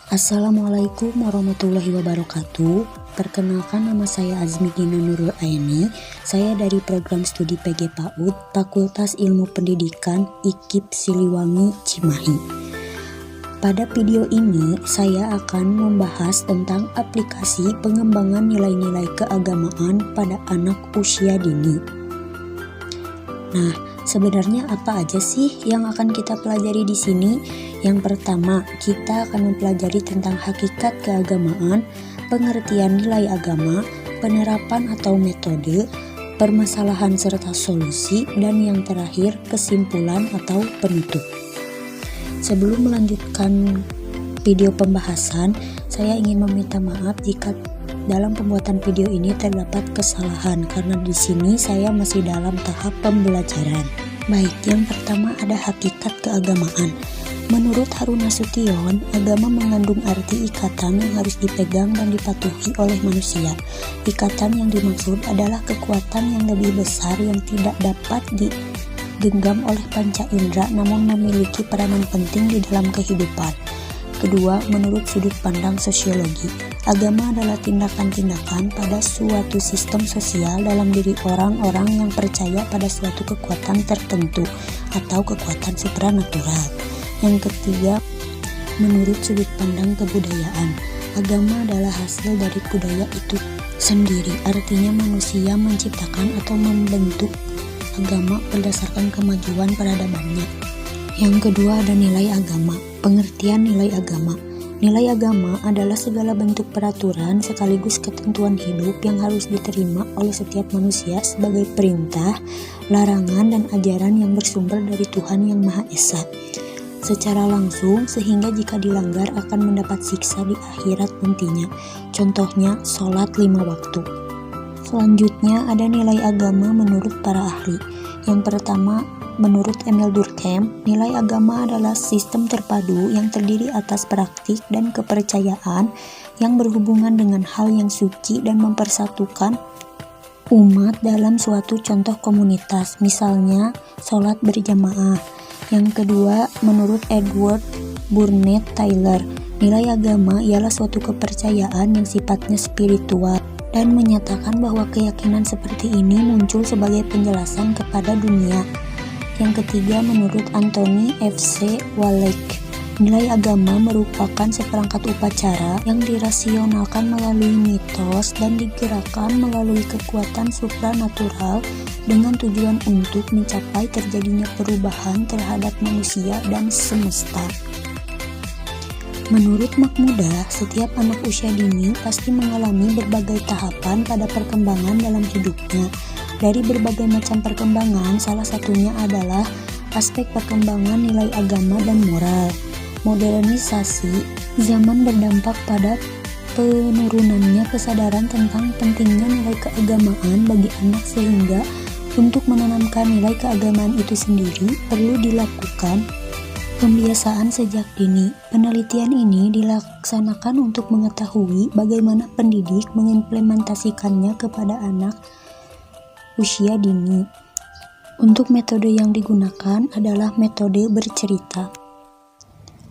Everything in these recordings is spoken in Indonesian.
Assalamualaikum warahmatullahi wabarakatuh. Perkenalkan, nama saya Azmi Gina Nurul Aini. Saya dari program studi PG PAUD, Fakultas Ilmu Pendidikan IKIP Siliwangi, Cimahi. Pada video ini, saya akan membahas tentang aplikasi pengembangan nilai-nilai keagamaan pada anak usia dini. Nah, sebenarnya apa aja sih yang akan kita pelajari di sini? Yang pertama, kita akan mempelajari tentang hakikat keagamaan, pengertian nilai agama, penerapan atau metode, permasalahan serta solusi, dan yang terakhir, kesimpulan atau penutup. Sebelum melanjutkan video pembahasan, saya ingin meminta maaf jika dalam pembuatan video ini terdapat kesalahan karena di sini saya masih dalam tahap pembelajaran. Baik, yang pertama ada hakikat keagamaan. Menurut Harun Nasution, agama mengandung arti ikatan yang harus dipegang dan dipatuhi oleh manusia. Ikatan yang dimaksud adalah kekuatan yang lebih besar yang tidak dapat digenggam oleh panca indera namun memiliki peranan penting di dalam kehidupan. Kedua, menurut sudut pandang sosiologi, agama adalah tindakan-tindakan pada suatu sistem sosial dalam diri orang-orang yang percaya pada suatu kekuatan tertentu atau kekuatan supranatural. Yang ketiga, menurut sudut pandang kebudayaan, agama adalah hasil dari budaya itu sendiri. Artinya manusia menciptakan atau membentuk agama berdasarkan kemajuan peradabannya. Yang kedua ada nilai agama. Pengertian nilai agama. Nilai agama adalah segala bentuk peraturan sekaligus ketentuan hidup yang harus diterima oleh setiap manusia sebagai perintah, larangan, dan ajaran yang bersumber dari Tuhan Yang Maha Esa secara langsung, sehingga jika dilanggar akan mendapat siksa di akhirat nantinya. Contohnya, sholat 5 waktu. Selanjutnya ada nilai agama menurut para ahli. Yang pertama, menurut Emil Durkheim, nilai agama adalah sistem terpadu yang terdiri atas praktik dan kepercayaan yang berhubungan dengan hal yang suci dan mempersatukan umat dalam suatu contoh komunitas, misalnya sholat berjamaah. Yang kedua, menurut Edward Burnett Taylor, nilai agama ialah suatu kepercayaan yang sifatnya spiritual dan menyatakan bahwa keyakinan seperti ini muncul sebagai penjelasan kepada dunia. Yang ketiga, menurut Anthony F.C. Wallich, nilai agama merupakan seperangkat upacara yang dirasionalkan melalui mitos dan digerakkan melalui kekuatan supranatural dengan tujuan untuk mencapai terjadinya perubahan terhadap manusia dan semesta. Menurut Mahmudah, setiap anak usia dini pasti mengalami berbagai tahapan pada perkembangan dalam hidupnya. Dari berbagai macam perkembangan, salah satunya adalah aspek perkembangan nilai agama dan moral. Modernisasi zaman berdampak pada penurunannya kesadaran tentang pentingnya nilai keagamaan bagi anak, sehingga untuk menanamkan nilai keagamaan itu sendiri perlu dilakukan pembiasaan sejak dini. Penelitian ini dilaksanakan untuk mengetahui bagaimana pendidik mengimplementasikannya kepada anak usia dini. Untuk metode yang digunakan adalah metode bercerita.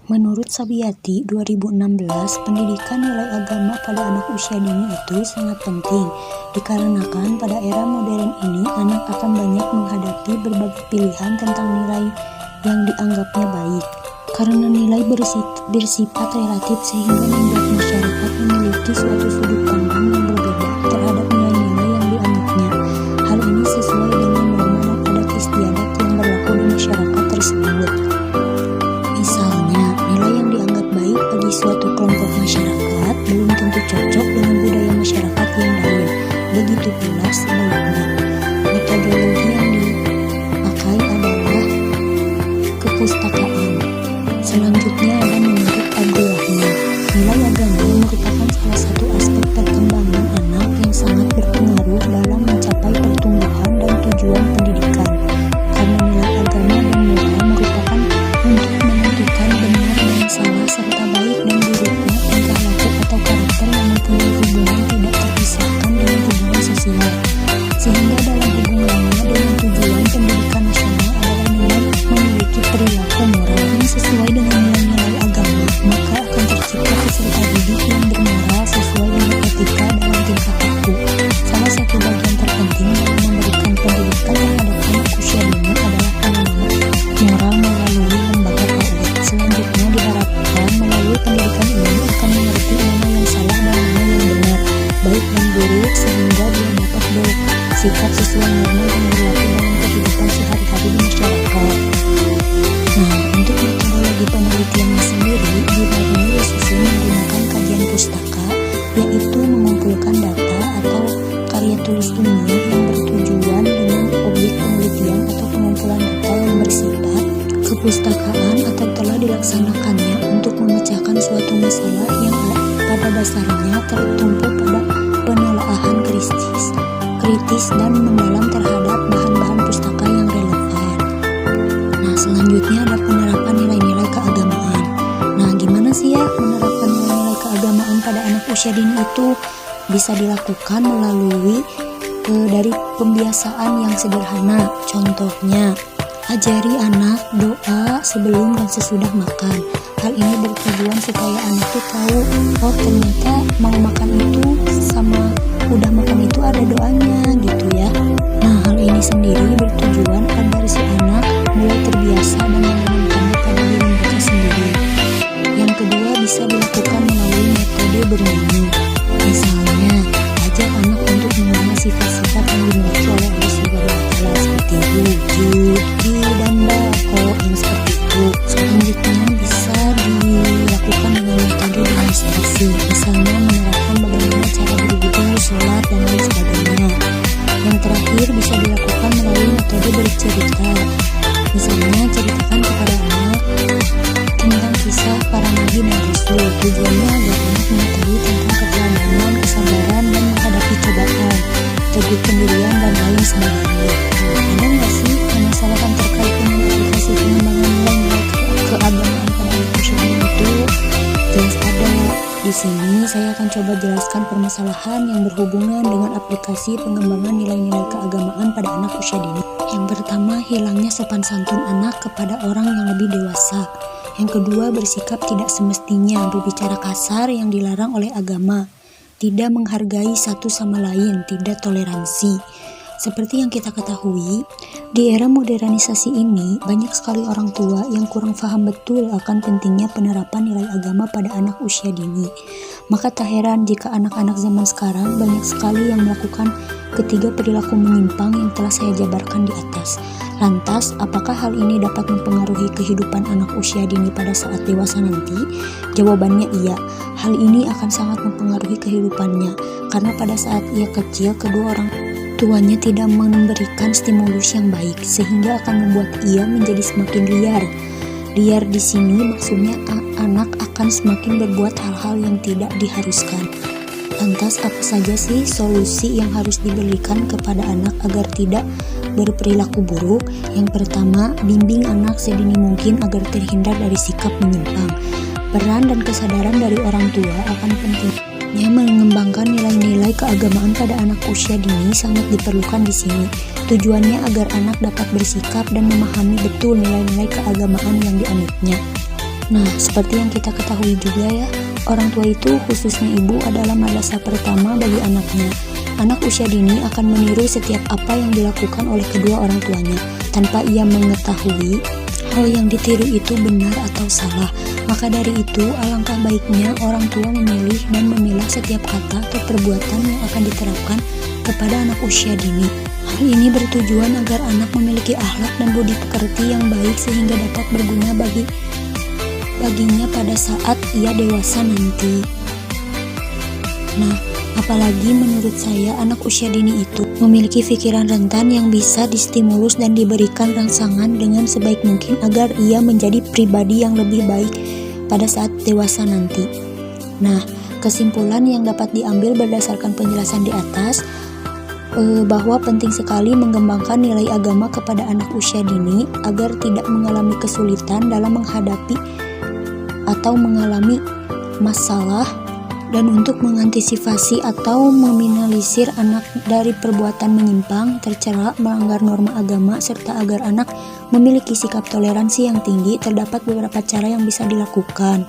Menurut Sabiati 2016, pendidikan nilai agama pada anak usia dini itu sangat penting dikarenakan pada era modern ini anak akan banyak menghadapi berbagai pilihan tentang nilai yang dianggapnya baik. Karena nilai bersifat relatif sehingga membuat masyarakat memiliki suatu sudut pandang yang berbeda terhadap nilai-nilai yang dianggapnya. Hal ini sesuai dengan norma dan adat istiadat yang berlaku di masyarakat tersebut. Misalnya, nilai yang dianggap baik bagi suatu kelompok masyarakat belum tentu cocok dengan budaya masyarakat yang lain. Begitu pula sebaliknya. Metodologi yang dipakai adalah kepustakaan. Selanjutnya ada menurut Abdul Rahman. Nilai agama merupakan salah satu aspek perkembangan anak yang sangat berpengaruh dalam mencapai pertumbuhan dan tujuan pendidikan. Karena nilai agama dan moral merupakan untuk menentukan benar dan salah serta baik dan buruknya tingkah laku atau karakter yang mempunyai hubungan tidak terpisahkan dengan hubungan sosial. Sehingga dalam hubungannya dengan tujuan pendidikan nasional adalah nilai memiliki perilaku moral. Yang sendiri dibagi disusun menggunakan kajian pustaka, yaitu mengumpulkan data atau karya tulis ilmiah yang bertujuan dengan objek penelitian atau pengumpulan data yang bersifat kepustakaan atau telah dilaksanakannya untuk memecahkan suatu masalah yang pada dasarnya tertumpu pada penelaahan kritis dan mendalam terhadap bahan-bahan pustaka yang relevan. Nah, selanjutnya ada penerapan nilai-nilai keagamaan. Nah, gimana sih ya menerapkan nilai-nilai keagamaan pada anak usia dini itu? Bisa dilakukan melalui dari pembiasaan yang sederhana. Contohnya, ajari anak doa sebelum dan sesudah makan. Hal ini bertujuan supaya anak tuh tahu, oh ternyata mau makan itu sama udah makan itu ada doanya gitu ya. Nah, hal ini sendiri bertujuan agar si anak mulai terbiasa dan menanamkannya pada diri mereka sendiri. Yang kedua, bisa dilakukan melalui metode bernyanyi. Misalnya, ajak anak untuk mengenal sifat-sifat yang dimiliki oleh Allah Subhanahu wa Ta'ala seperti wujud, dan bako yang seperti itu. Selanjutnya bisa dilakukan dengan metode demonstrasi, misalnya menerapkan bagaimana cara berwudu, sholat, dan lain sebagainya. Yang terakhir bisa dilakukan melalui metode bercerita, misalnya ceritakan kepada anak tentang kisah para nabi dan rasul. Tujuannya agar anak mengetahui tentang keteladanan, kesabaran, dan menghadapi cobaan, teguh pendirian, dan lain sebagainya. Ada nggak sih permasalahan terkait dengan aplikasi pengembangan nilai keagamaan pada anak usia dini itu? Jelas ada. Di sini saya akan coba jelaskan permasalahan yang berhubungan dengan aplikasi pengembangan nilai-nilai keagamaan pada anak usia dini. Yang pertama, hilangnya sopan santun anak kepada orang yang lebih dewasa. Yang kedua, bersikap tidak semestinya, berbicara kasar yang dilarang oleh agama, tidak menghargai satu sama lain, tidak toleransi. Seperti yang kita ketahui, di era modernisasi ini banyak sekali orang tua yang kurang paham betul akan pentingnya penerapan nilai agama pada anak usia dini. Maka tak heran jika anak-anak zaman sekarang banyak sekali yang melakukan ketiga perilaku menyimpang yang telah saya jabarkan di atas. Lantas, apakah hal ini dapat mempengaruhi kehidupan anak usia dini pada saat dewasa nanti? Jawabannya iya. Hal ini akan sangat mempengaruhi kehidupannya, karena pada saat ia kecil, kedua orang tuanya tidak memberikan stimulus yang baik, sehingga akan membuat ia menjadi semakin liar. Liar di sini maksudnya anak akan semakin berbuat hal-hal yang tidak diharuskan. Lantas apa saja sih solusi yang harus diberikan kepada anak agar tidak berperilaku buruk? Yang pertama, bimbing anak sedini mungkin agar terhindar dari sikap menyimpang. Peran dan kesadaran dari orang tua akan pentingnya mengembangkan nilai-nilai keagamaan pada anak usia dini sangat diperlukan di sini. Tujuannya agar anak dapat bersikap dan memahami betul nilai-nilai keagamaan yang dianutnya. Nah, seperti yang kita ketahui juga ya, orang tua itu khususnya ibu adalah madrasah pertama bagi anaknya. Anak usia dini akan meniru setiap apa yang dilakukan oleh kedua orang tuanya tanpa ia mengetahui hal yang ditiru itu benar atau salah. Maka dari itu, alangkah baiknya orang tua memilih dan memilah setiap kata atau perbuatan yang akan diterapkan kepada anak usia dini. Hal ini bertujuan agar anak memiliki akhlak dan budi pekerti yang baik sehingga dapat berguna baginya pada saat ia dewasa nanti. Nah, apalagi menurut saya anak usia dini itu memiliki pikiran rentan yang bisa distimulus dan diberikan rangsangan dengan sebaik mungkin agar ia menjadi pribadi yang lebih baik pada saat dewasa nanti. Nah, kesimpulan yang dapat diambil berdasarkan penjelasan di atas bahwa penting sekali mengembangkan nilai agama kepada anak usia dini agar tidak mengalami kesulitan dalam menghadapi atau mengalami masalah, dan untuk mengantisipasi atau meminimalisir anak dari perbuatan menyimpang, tercela, melanggar norma agama, serta agar anak memiliki sikap toleransi yang tinggi. Terdapat beberapa cara yang bisa dilakukan.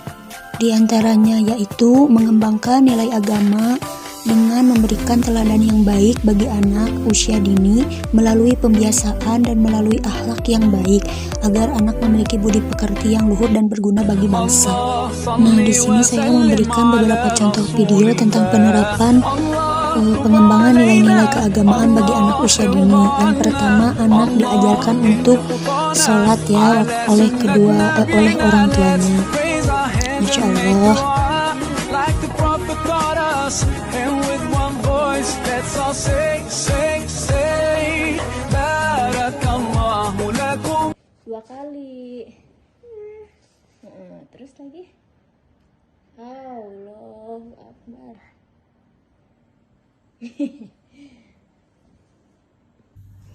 Di antaranya yaitu mengembangkan nilai agama dengan memberikan teladan yang baik bagi anak usia dini melalui pembiasaan dan melalui akhlak yang baik agar anak memiliki budi pekerti yang luhur dan berguna bagi bangsa. Nah, di sini saya memberikan beberapa contoh video tentang penerapan pengembangan nilai-nilai keagamaan bagi anak usia dini. Yang pertama, anak diajarkan untuk sholat ya oleh orang tuanya. Masya Allah. Like the prophet taught us, and with one voice, let's all say, Barakallahu lakum. 2 kali. Terus lagi. Allahu Akbar.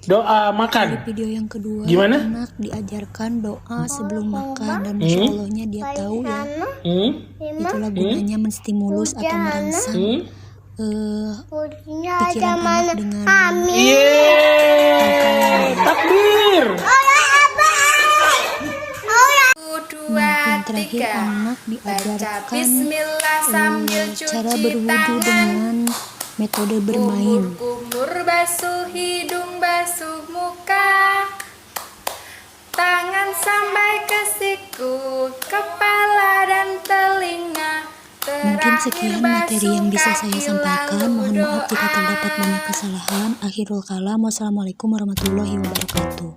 Doa makan. Di video yang kedua, Gimana? anak diajarkan doa sebelum makan dan Masya Allahnya dia tahu ya. Itulah gunanya menstimulus atau merangsang pikiran anak dengan Yeay, takbir. yang terakhir anak diajarkan cara berwudu dengan metode bermain. Kumur basuh hidung, basuh muka, tangan sampai ke siku, kepala dan telinga. Mungkin sekian materi yang bisa saya sampaikan. Mohon maaf jika terdapat banyak kesalahan. Akhirul kalam. Wassalamualaikum warahmatullahi wabarakatuh.